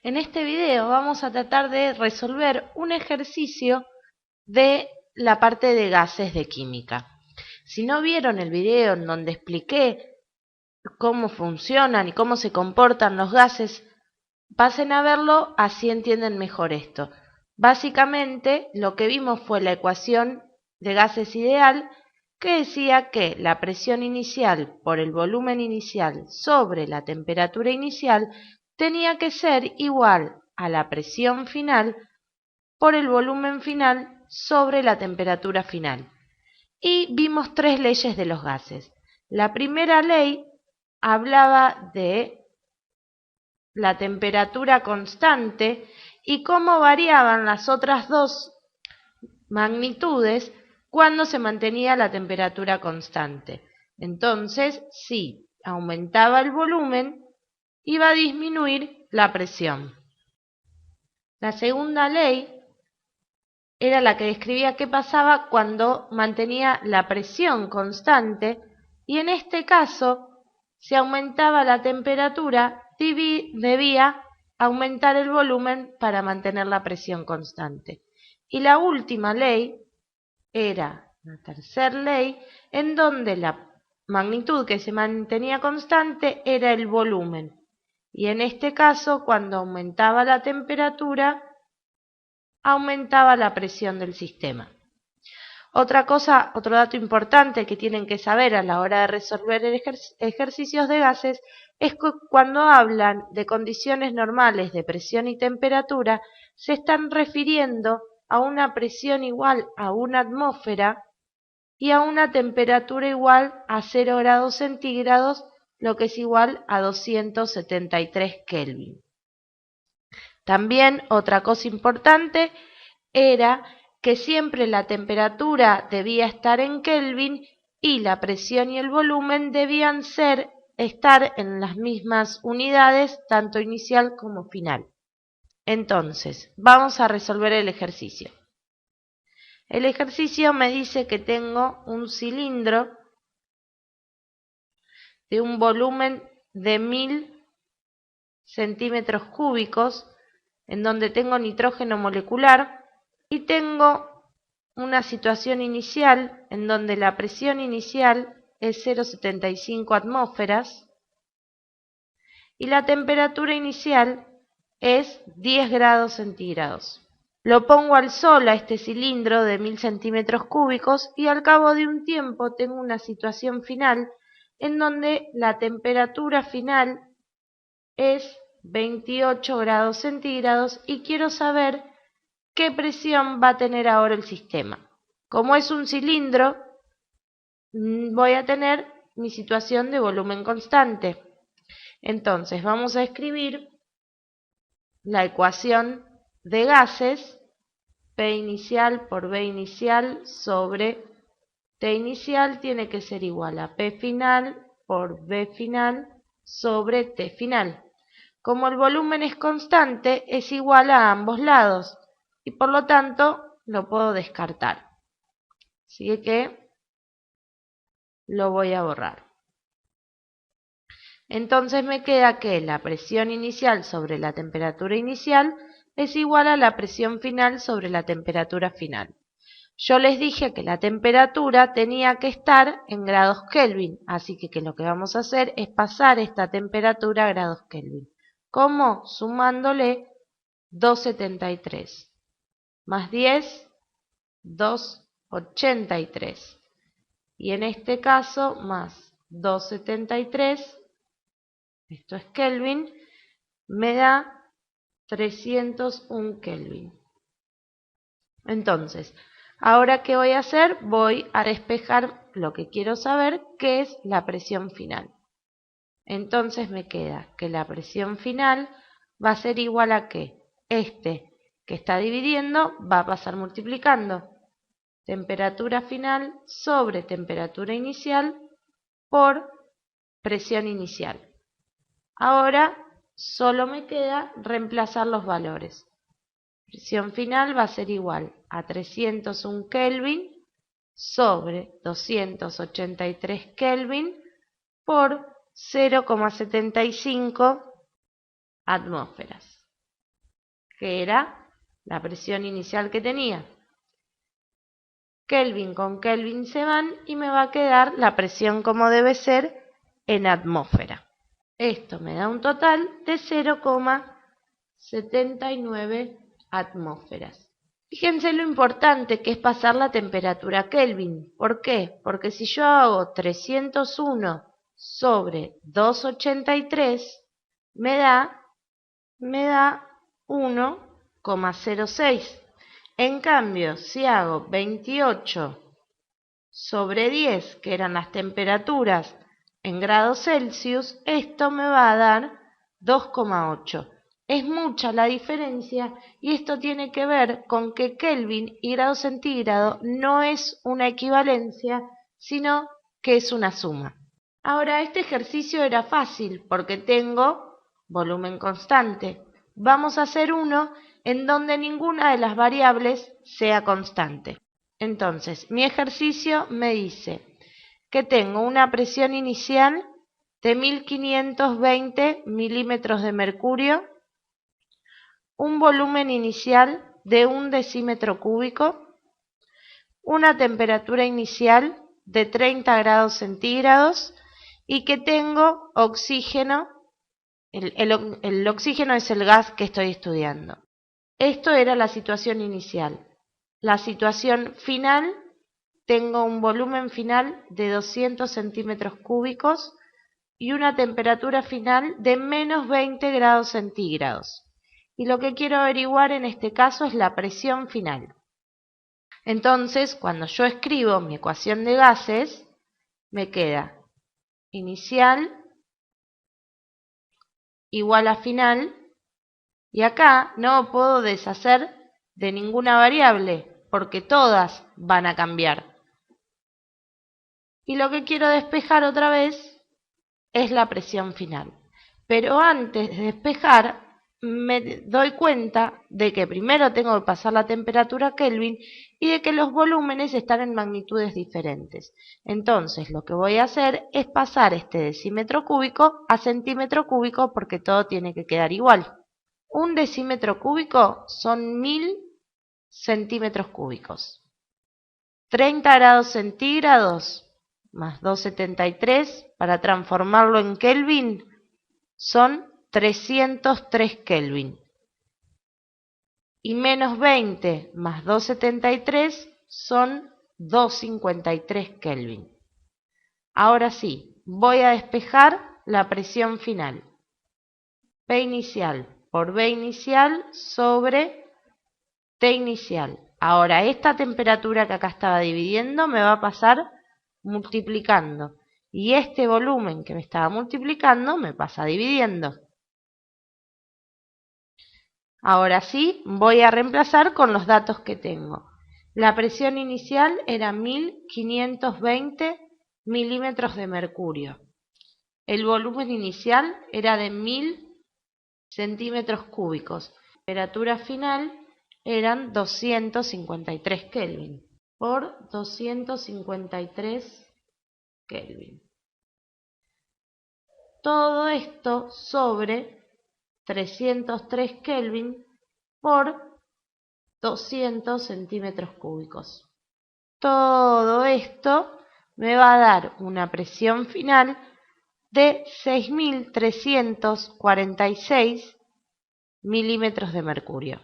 En este video vamos a tratar de resolver un ejercicio de la parte de gases de química. Si no vieron el video en donde expliqué cómo funcionan y cómo se comportan los gases, pasen a verlo, así entienden mejor esto. Básicamente lo que vimos fue la ecuación de gases ideal, que decía que la presión inicial por el volumen inicial sobre la temperatura inicial tenía que ser igual a la presión final por el volumen final sobre la temperatura final. Y vimos tres leyes de los gases. La primera ley hablaba de la temperatura constante y cómo variaban las otras dos magnitudes cuando se mantenía la temperatura constante. Entonces, si aumentaba el volumen, iba a disminuir la presión. La segunda ley era la que describía qué pasaba cuando mantenía la presión constante y en este caso, si aumentaba la temperatura, debía aumentar el volumen para mantener la presión constante. Y la última ley era la tercera ley, en donde la magnitud que se mantenía constante era el volumen. Y en este caso, cuando aumentaba la temperatura, aumentaba la presión del sistema. Otro dato importante que tienen que saber a la hora de resolver ejercicios de gases es que cuando hablan de condiciones normales de presión y temperatura, se están refiriendo a una presión igual a una atmósfera y a una temperatura igual a 0 grados centígrados, lo que es igual a 273 Kelvin. También otra cosa importante era que siempre la temperatura debía estar en Kelvin y la presión y el volumen debían estar en las mismas unidades, tanto inicial como final. Entonces, vamos a resolver el ejercicio. El ejercicio me dice que tengo un cilindro de un volumen de 1000 centímetros cúbicos, en donde tengo nitrógeno molecular y tengo una situación inicial en donde la presión inicial es 0,75 atmósferas y la temperatura inicial es 10 grados centígrados. Lo pongo al sol a este cilindro de 1000 centímetros cúbicos y al cabo de un tiempo tengo una situación final en donde la temperatura final es 28 grados centígrados y quiero saber qué presión va a tener ahora el sistema. Como es un cilindro, voy a tener mi situación de volumen constante. Entonces vamos a escribir la ecuación de gases, P inicial por B inicial sobre T inicial tiene que ser igual a P final por B final sobre T final. Como el volumen es constante, es igual a ambos lados y por lo tanto lo puedo descartar. Así que lo voy a borrar. Entonces me queda que la presión inicial sobre la temperatura inicial es igual a la presión final sobre la temperatura final. Yo les dije que la temperatura tenía que estar en grados Kelvin, así que lo que vamos a hacer es pasar esta temperatura a grados Kelvin. ¿Cómo? Sumándole 273 más 10, 283. Y en este caso, más 273, esto es Kelvin, me da 301 Kelvin. Entonces, ahora ¿qué voy a hacer? Voy a despejar lo que quiero saber, que es la presión final. Entonces me queda que la presión final va a ser igual a que este que está dividiendo va a pasar multiplicando. Temperatura final sobre temperatura inicial por presión inicial. Ahora solo me queda reemplazar los valores. Presión final va a ser igual a 301 Kelvin sobre 283 Kelvin por 0,75 atmósferas. que era la presión inicial que tenía. Kelvin con Kelvin se van y me va a quedar la presión como debe ser en atmósfera. Esto me da un total de 0,79 atmósferas. Fíjense lo importante que es pasar la temperatura a Kelvin. ¿Por qué? Porque si yo hago 301 sobre 283, me da 1,06. En cambio, si hago 28 sobre 10, que eran las temperaturas en grados Celsius, esto me va a dar 2,8. Es mucha la diferencia y esto tiene que ver con que Kelvin y grado centígrado no es una equivalencia, sino que es una suma. Ahora, este ejercicio era fácil porque tengo volumen constante. Vamos a hacer uno en donde ninguna de las variables sea constante. Entonces, mi ejercicio me dice que tengo una presión inicial de 1520 milímetros de mercurio, un volumen inicial de 1 decímetro cúbico, una temperatura inicial de 30 grados centígrados y que tengo oxígeno. El oxígeno es el gas que estoy estudiando. Esto era la situación inicial. La situación final, tengo un volumen final de 200 centímetros cúbicos y una temperatura final de menos 20 grados centígrados. Y lo que quiero averiguar en este caso es la presión final. Entonces, cuando yo escribo mi ecuación de gases, me queda inicial igual a final, y acá no puedo deshacer de ninguna variable, porque todas van a cambiar. Y lo que quiero despejar otra vez es la presión final. Pero antes de despejar, me doy cuenta de que primero tengo que pasar la temperatura a Kelvin y de que los volúmenes están en magnitudes diferentes. Entonces, lo que voy a hacer es pasar este decímetro cúbico a centímetro cúbico porque todo tiene que quedar igual. Un decímetro cúbico son 1000 centímetros cúbicos. 30 grados centígrados más 273 para transformarlo en Kelvin son 303 Kelvin. Y menos 20 más 273 son 253 Kelvin. Ahora sí, voy a despejar la presión final. P inicial por B inicial sobre T inicial. Ahora, esta temperatura que acá estaba dividiendo me va a pasar multiplicando. Y este volumen que me estaba multiplicando me pasa dividiendo. Ahora sí, voy a reemplazar con los datos que tengo. La presión inicial era 1520 milímetros de mercurio. El volumen inicial era de 1000 centímetros cúbicos. La temperatura final eran 253 Kelvin por 253 Kelvin. Todo esto sobre 303 Kelvin por 200 centímetros cúbicos. Todo esto me va a dar una presión final de 6.346 milímetros de mercurio.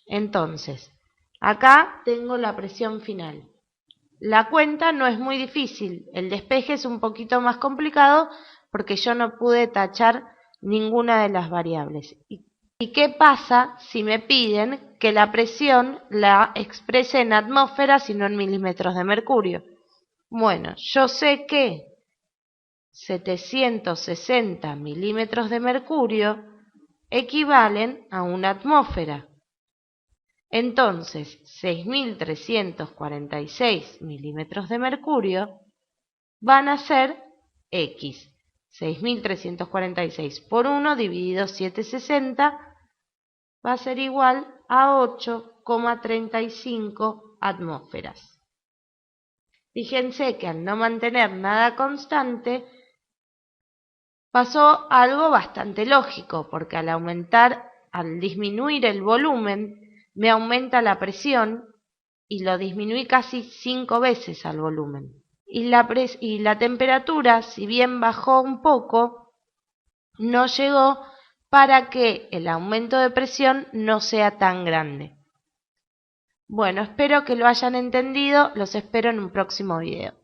Entonces, acá tengo la presión final. La cuenta no es muy difícil, el despeje es un poquito más complicado porque yo no pude tachar ninguna de las variables. ¿Y qué pasa si me piden que la presión la exprese en atmósferas y no en milímetros de mercurio? Bueno, yo sé que 760 milímetros de mercurio equivalen a una atmósfera. Entonces, 6.346 milímetros de mercurio van a ser X. 6.346 por 1 dividido 760 va a ser igual a 8,35 atmósferas. Fíjense que al no mantener nada constante, pasó algo bastante lógico, porque al disminuir el volumen, me aumenta la presión y lo disminuí casi 5 veces al volumen. Y la temperatura, si bien bajó un poco, no llegó para que el aumento de presión no sea tan grande. Bueno, espero que lo hayan entendido, los espero en un próximo video.